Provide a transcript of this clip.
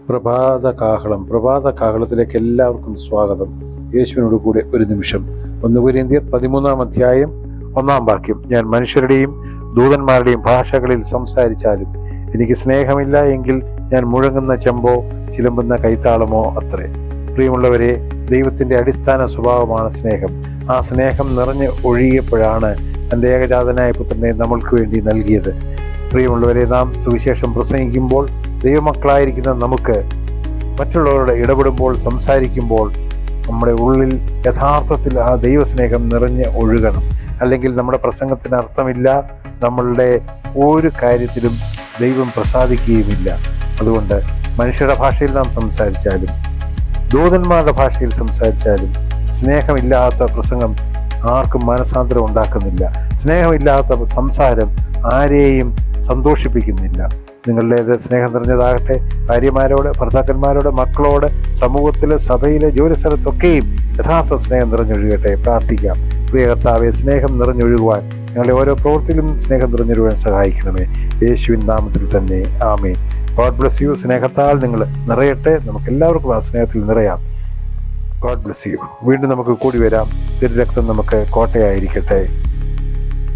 പ്രഭാത കാഹളത്തിലേക്ക് എല്ലാവർക്കും സ്വാഗതം. യേശുവിനോട് കൂടെ ഒരു നിമിഷം. 1 കൊരിന്ത്യർ 13-ാം അധ്യായം 1-ാം വാക്യം. ഞാൻ മനുഷ്യരുടെയും ദൂതന്മാരുടെയും ഭാഷകളിൽ സംസാരിച്ചാലും എനിക്ക് സ്നേഹമില്ല എങ്കിൽ ഞാൻ മുഴങ്ങുന്ന ചെമ്പോ ചിലമ്പുന്ന കൈത്താളമോ അത്രേ. പ്രിയമുള്ളവരെ, ദൈവത്തിൻ്റെ അടിസ്ഥാന സ്വഭാവമാണ് സ്നേഹം. ആ സ്നേഹം നിറഞ്ഞ് ഒഴുകിയപ്പോഴാണ് തൻ്റെ ഏകജാതനായ പുത്രനെ നമ്മൾക്ക് വേണ്ടി നൽകിയത്. പ്രിയമുള്ളവരെ, നാം സുവിശേഷം പ്രസംഗിക്കുമ്പോൾ ദൈവമക്കളായിരിക്കുന്ന നമുക്ക് മറ്റുള്ളവരോട് ഇടപെടുമ്പോൾ, സംസാരിക്കുമ്പോൾ നമ്മുടെ ഉള്ളിൽ യഥാർത്ഥത്തിൽ ആ ദൈവസ്നേഹം നിറഞ്ഞ് ഒഴുകണം. അല്ലെങ്കിൽ നമ്മുടെ പ്രസംഗത്തിന് അർത്ഥമില്ല, നമ്മളുടെ ഒരു കാര്യത്തിലും ദൈവം പ്രസാദിക്കുകയുമില്ല. അതുകൊണ്ട് മനുഷ്യരുടെ ഭാഷയിൽ നാം സംസാരിച്ചാലും ദൂതന്മാരുടെ ഭാഷയിൽ സംസാരിച്ചാലും സ്നേഹമില്ലാത്ത പ്രസംഗം ആർക്കും മനസാന്തരം ഉണ്ടാക്കുന്നില്ല. സ്നേഹമില്ലാത്ത സംസാരം ആരെയും സന്തോഷിപ്പിക്കുന്നില്ല. നിങ്ങളുടേത് സ്നേഹം നിറഞ്ഞതാകട്ടെ. ഭാര്യമാരോട്, ഭർത്താക്കന്മാരോട്, മക്കളോട്, സമൂഹത്തിലെ, സഭയിലെ, ജോലിസ്ഥലത്തൊക്കെയും യഥാർത്ഥ സ്നേഹം നിറഞ്ഞൊഴുകട്ടെ. പ്രാർത്ഥിക്കാം. പ്രിയ കർത്താവേ, സ്നേഹം നിറഞ്ഞൊഴുകുവാൻ ഞങ്ങളുടെ ഓരോ പ്രവൃത്തിയിലും സ്നേഹം നിറഞ്ഞൊഴുകാൻ സഹായിക്കണമേ. യേശുവിൻ നാമത്തിൽ തന്നെ, ആമേൻ. God bless you. സ്നേഹത്താൽ നിങ്ങൾ നിറയട്ടെ. നമുക്ക് എല്ലാവർക്കും ആ സ്നേഹത്തിൽ നിറയാം. God bless you. വീണ്ടും നമുക്ക് കൂടി വരാം. തിരുരക്തം നമുക്ക് കോട്ടയായിരിക്കട്ടെ.